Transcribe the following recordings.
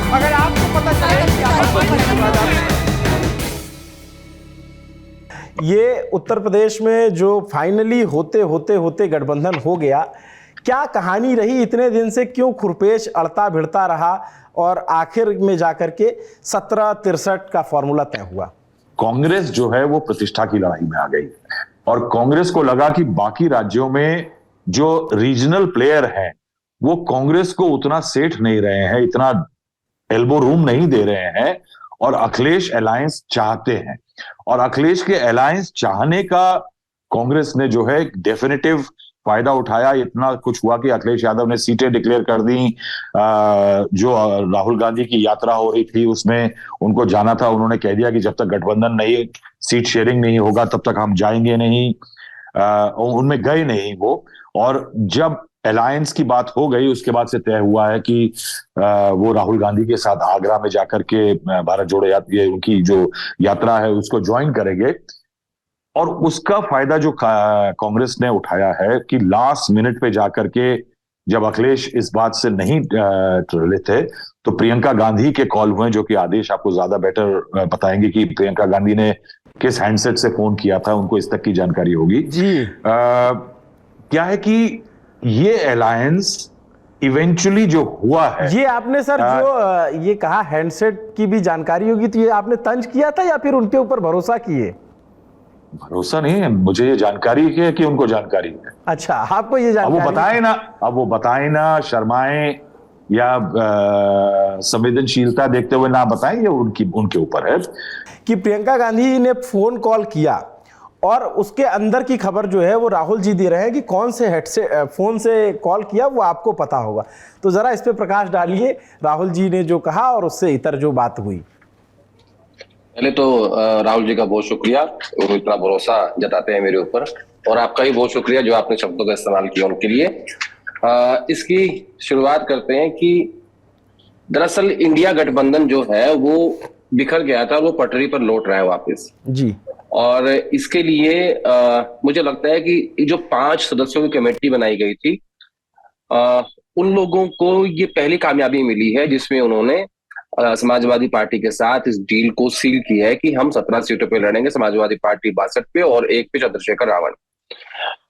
अगर आपको पता चले कि ये उत्तर प्रदेश में जो फाइनली होते होते होते गठबंधन हो गया, क्या कहानी रही इतने दिन से, क्यों खुरपेश अड़ता भिड़ता रहा और आखिर में जाकर के 1763 का फॉर्मूला तय हुआ? कांग्रेस जो है वो प्रतिष्ठा की लड़ाई में आ गई और कांग्रेस को लगा कि बाकी राज्यों में जो रीजनल प्लेयर हैं वो कांग्रेस को उतना सेठ नहीं रहे हैं, इतना एल्बो रूम नहीं दे रहे हैं और अखिलेश अलायंस चाहते हैं। और अखिलेश के अलायंस चाहने का कांग्रेस ने जो है डेफिनेटिव फायदा उठाया। इतना कुछ हुआ कि अखिलेश यादव ने सीटें डिक्लेयर कर दी। जो राहुल गांधी की यात्रा हो रही थी उसमें उनको जाना था, उन्होंने कह दिया कि जब तक गठबंधन नहीं, सीट शेयरिंग नहीं होगा तब तक हम जाएंगे नहीं। उनमें गए नहीं वो। और जब अलायंस की बात हो गई उसके बाद से तय हुआ है कि वो राहुल गांधी के साथ आगरा में जाकर के भारत जोड़ो यात्रा, उनकी जो यात्रा है उसको ज्वाइन करेंगे। और उसका फायदा जो कांग्रेस ने उठाया है कि लास्ट मिनट पे जाकर के जब अखिलेश इस बात से नहीं टले थे तो प्रियंका गांधी के कॉल हुए, जो कि आदेश आपको ज्यादा बेटर बताएंगे कि प्रियंका गांधी ने किस हैंडसेट से फोन किया था, उनको इस तक की जानकारी होगी जी। क्या है कि ये अलायंस इवेंचुअली जो हुआ है, ये आपने सर जो ये कहा हैंडसेट की भी जानकारी होगी, तो ये आपने तंज किया था या फिर उनके ऊपर भरोसा किए? भरोसा नहीं है, मुझे ये जानकारी है कि उनको जानकारी है। अच्छा, आपको ये जानकारी? अब वो बताए ना, शर्माएं या संवेदनशीलता देखते हुए ना बताएं, ये उनके ऊपर है। कि प्रियंका गांधी ने फोन कॉल किया और उसके अंदर की खबर जो है वो राहुल जी दे रहे हैं कि कौन से हेड से फोन से कॉल किया वो आपको पता होगा, तो जरा इस पे प्रकाश डालिए, राहुल जी ने जो कहा और उससे इतर जो बात हुई। पहले तो राहुल जी का बहुत शुक्रिया, वो इतना भरोसा जताते हैं मेरे ऊपर, और आपका भी बहुत शुक्रिया जो आपने शब्दों का इस्तेमाल किया उनके लिए। इसकी शुरुआत करते हैं कि दरअसल इंडिया गठबंधन जो है वो बिखर गया था, वो पटरी पर लौट रहा है वापस जी। और इसके लिए मुझे लगता है कि जो 5 सदस्यों की कमेटी बनाई गई थी, उन लोगों को ये पहली कामयाबी मिली है जिसमें उन्होंने समाजवादी पार्टी के साथ इस डील को सील किया है कि हम 17 सीटों पे लड़ेंगे, समाजवादी पार्टी 62 पे और 1 पे चंद्रशेखर रावण।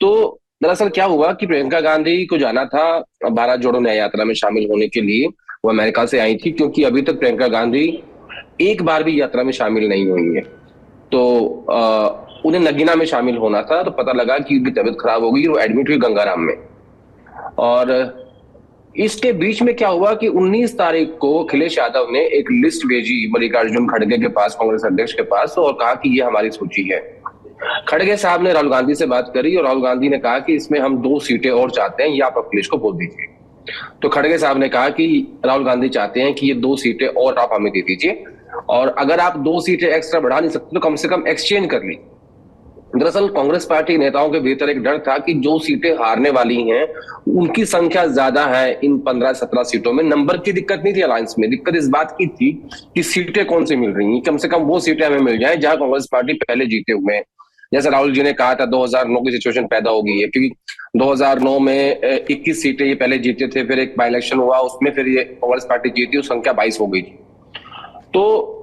तो दरअसल क्या हुआ कि प्रियंका गांधी को जाना था भारत जोड़ो न्याय यात्रा में शामिल होने के लिए, वो अमेरिका से आई थी, क्योंकि अभी तक प्रियंका गांधी एक बार भी यात्रा में शामिल नहीं हुई है। तो उन्हें नगीना में शामिल होना था, तो पता लगा कि उनकी तबीयत खराब हो गई, वो एडमिट हुई गंगाराम में। और इसके बीच में क्या हुआ कि 19 तारीख को अखिलेश यादव ने एक लिस्ट भेजी मल्लिकार्जुन खड़गे के पास, कांग्रेस अध्यक्ष के पास, और कहा कि ये हमारी सूची है। खड़गे साहब ने राहुल गांधी से बात करी और राहुल गांधी ने कहा कि इसमें हम 2 सीटें और चाहते हैं, ये आप अखिलेश को बोल दीजिए। तो खड़गे साहब ने कहा कि राहुल गांधी चाहते हैं कि ये 2 सीटें और आप हमें दे दीजिए, और अगर आप 2 सीटें एक्स्ट्रा बढ़ा नहीं सकते तो कम से कम एक्सचेंज कर ली। दरअसल कांग्रेस पार्टी नेताओं के भीतर एक डर था कि जो सीटें हारने वाली हैं उनकी संख्या ज्यादा है इन 15-17 सीटों में। नंबर की दिक्कत नहीं थी अलायंस में, दिक्कत इस बात की थी कि सीटें कौन सी मिल रही हैं, कम से कम वो सीटें हमें मिल जाए जहां कांग्रेस पार्टी पहले जीते हुए हैं। जैसे राहुल जी ने कहा था 2009 की सिचुएशन पैदा हो गई है, क्योंकि 2009 में 21 सीटें ये पहले जीते थे, फिर एक बाई इलेक्शन हुआ उसमें फिर ये कांग्रेस पार्टी जीती, उस संख्या 22 हो गई थी। तो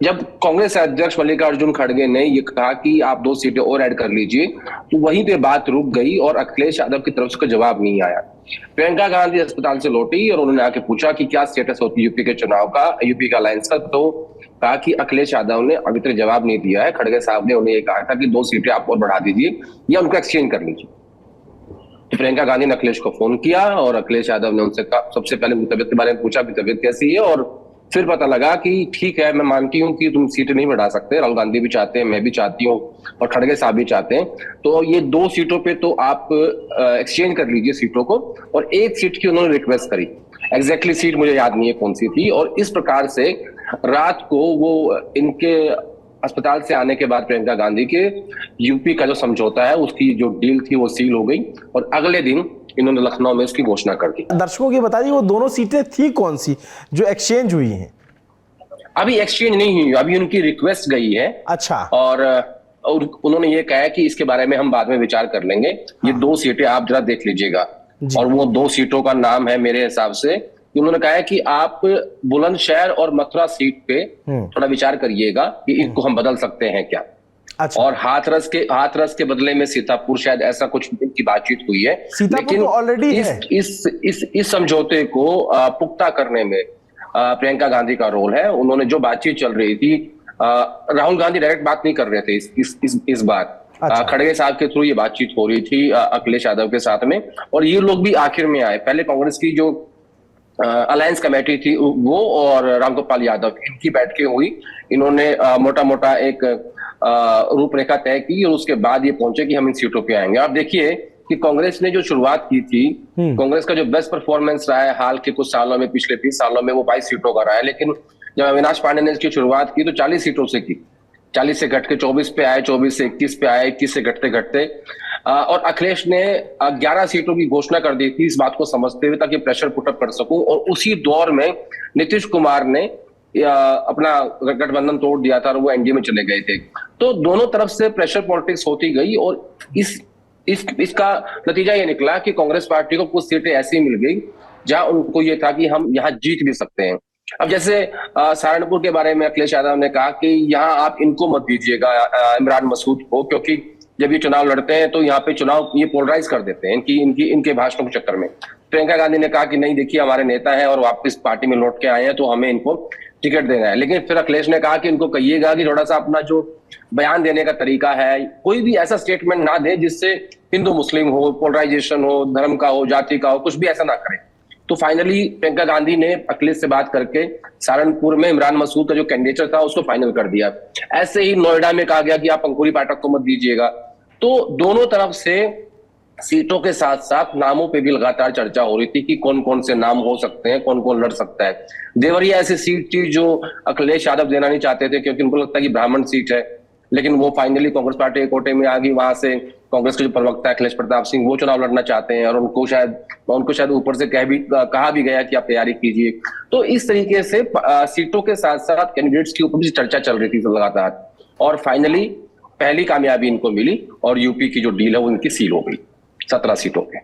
जब कांग्रेस अध्यक्ष मल्लिकार्जुन खड़गे ने ये कहा कि आप 2 सीटें और ऐड कर लीजिए, तो वहीं पे बात रुक गई और अखिलेश यादव की तरफ से कोई जवाब नहीं आया। प्रियंका गांधी अस्पताल से लौटी और उन्होंने आके पूछा कि क्या स्टेटस होती है यूपी के चुनाव का, यूपी का अलायंस का, तो कहा कि अखिलेश यादव ने अभी तक जवाब नहीं दिया है। खड़गे साहब ने उन्हें कहा था कि 2 सीटें आप और बढ़ा दीजिए या उनको एक्सचेंज कर लीजिए। तो प्रियंका गांधी ने अखिलेश को फोन किया और अखिलेश यादव ने उनसे सबसे पहले उनकी तबियत के बारे में पूछा कि तबियत कैसी है, और फिर पता लगा कि ठीक है, मैं मानती हूं कि तुम सीटें नहीं बढ़ा सकते, राहुल गांधी भी चाहते हैं, मैं भी चाहती हूँ और खड़गे साहब भी चाहते हैं, तो ये 2 सीटों पे तो आप एक्सचेंज कर लीजिए सीटों को। और 1 सीट की उन्होंने रिक्वेस्ट करी, एग्जैक्टली सीट मुझे याद नहीं है कौन सी थी। और इस प्रकार से रात को वो इनके अस्पताल से आने के बाद प्रियंका गांधी के यूपी का जो समझौता है उसकी जो डील थी वो सील हो गई और अगले दिन इन्होंने लखनऊ में उसकी घोषणा कर दी। दर्शकों की बता दी वो दोनों सीटें थी कौन सी जो एक्सचेंज हुई हैं? अभी एक्सचेंज नहीं हुई, अभी उनकी रिक्वेस्ट गई है। अच्छा। और उन्होंने ये कहा है कि इसके बारे में हम बाद में विचार कर लेंगे, ये 2 सीटें आप जरा देख लीजिएगा। और वो 2 सीटों का नाम है मेरे हिसाब से कि उन्होंने कहा है कि आप बुलंदशहर और मथुरा सीट पे थोड़ा विचार करिएगा कि इनको हम बदल सकते हैं क्या। अच्छा। और हाथरस के बदले में सीतापुर, शायद ऐसा कुछ की बातचीत हुई है। सीतापुर तो ऑलरेडी है। इस समझौते को पुख्ता करने में प्रियंका गांधी का रोल है। उन्होंने जो बातचीत चल रही थी, राहुल गांधी डायरेक्ट बात नहीं कर रहे थे इस बार। अच्छा। खड़गे साहब के थ्रू ये बातचीत हो रही थी अखिलेश यादव के साथ में, और ये लोग भी आखिर में आए। पहले कांग्रेस की जो अलायंस कमेटी थी वो और रामगोपाल यादव, इनकी बैठकें हुई। इन्होंने मोटा मोटा एक रूपरेखा तय की और उसके बाद ये पहुंचे कि हम इन सीटों पे आएंगे। आप देखिए कि कांग्रेस ने जो शुरुआत की थी, कांग्रेस का जो बेस्ट परफॉर्मेंस रहा है हाल के कुछ सालों में, पिछले 30 सालों में, वो 22 सीटों का रहा है। लेकिन जब अविनाश पांडे ने इसकी शुरुआत की तो 40 सीटों से की, 40 से घट के 24 पे आए, 24 से 21 पे आए, 21 से घटते घटते और अखिलेश ने 11 सीटों की घोषणा कर दी थी, इस बात को समझते हुए ताकि प्रेशर पुटअप कर सकूं। और उसी दौर में नीतीश कुमार ने अपना गठबंधन तोड़ दिया था और वो एनडीए में चले गए थे। तो दोनों तरफ से प्रेशर पॉलिटिक्स होती गई और इसका नतीजा ये निकला कि कांग्रेस पार्टी को कुछ सीटें ऐसी मिल गई जहां उनको ये था कि हम यहाँ जीत भी सकते हैं। अब जैसे सहारनपुर के बारे में अखिलेश यादव ने कहा कि यहाँ आप इनको मत दीजिएगा इमरान मसूद को, क्योंकि जब ये चुनाव लड़ते हैं तो यहाँ पे चुनाव ये पोलराइज कर देते हैं इनके भाषणों के चक्कर में। प्रियंका गांधी ने कहा कि नहीं, देखिए हमारे नेता हैं और वापस पार्टी में लौट के आए हैं तो हमें इनको टिकट देना है। लेकिन फिर अखिलेश ने कहा कि इनको कहिएगा कि थोड़ा सा अपना जो बयान देने का तरीका है, कोई भी ऐसा स्टेटमेंट ना दे जिससे हिंदू मुस्लिम हो, पोलराइजेशन हो, धर्म का हो, जाति का हो, कुछ भी ऐसा ना करे। तो फाइनली प्रियंका गांधी ने अखिलेश से बात करके सहारनपुर में इमरान मसूद का जो कैंडिडेट था उसको फाइनल कर दिया। ऐसे ही नोएडा में कहा गया कि आप अंकुरी पाठक को मत दीजिएगा। तो दोनों तरफ से सीटों के साथ साथ नामों पे भी लगातार चर्चा हो रही थी कि कौन कौन से नाम हो सकते हैं, कौन कौन लड़ सकता है। देवरिया ऐसी सीट थी जो अखिलेश यादव देना नहीं चाहते थे क्योंकि उनको लगता है कि ब्राह्मण सीट है, लेकिन वो फाइनली कांग्रेस पार्टी के कोटे में आ गई। वहां से कांग्रेस के जो प्रवक्ता है अखिलेश प्रताप सिंह, वो चुनाव लड़ना चाहते हैं और उनको शायद ऊपर से कहा भी गया कि आप तैयारी कीजिए। तो इस तरीके से सीटों के साथ साथ कैंडिडेट्स के ऊपर भी चर्चा चल रही थी लगातार, और फाइनली पहली कामयाबी इनको मिली और यूपी की जो डील है वो इनकी सील हो गई 17 सीटों पे।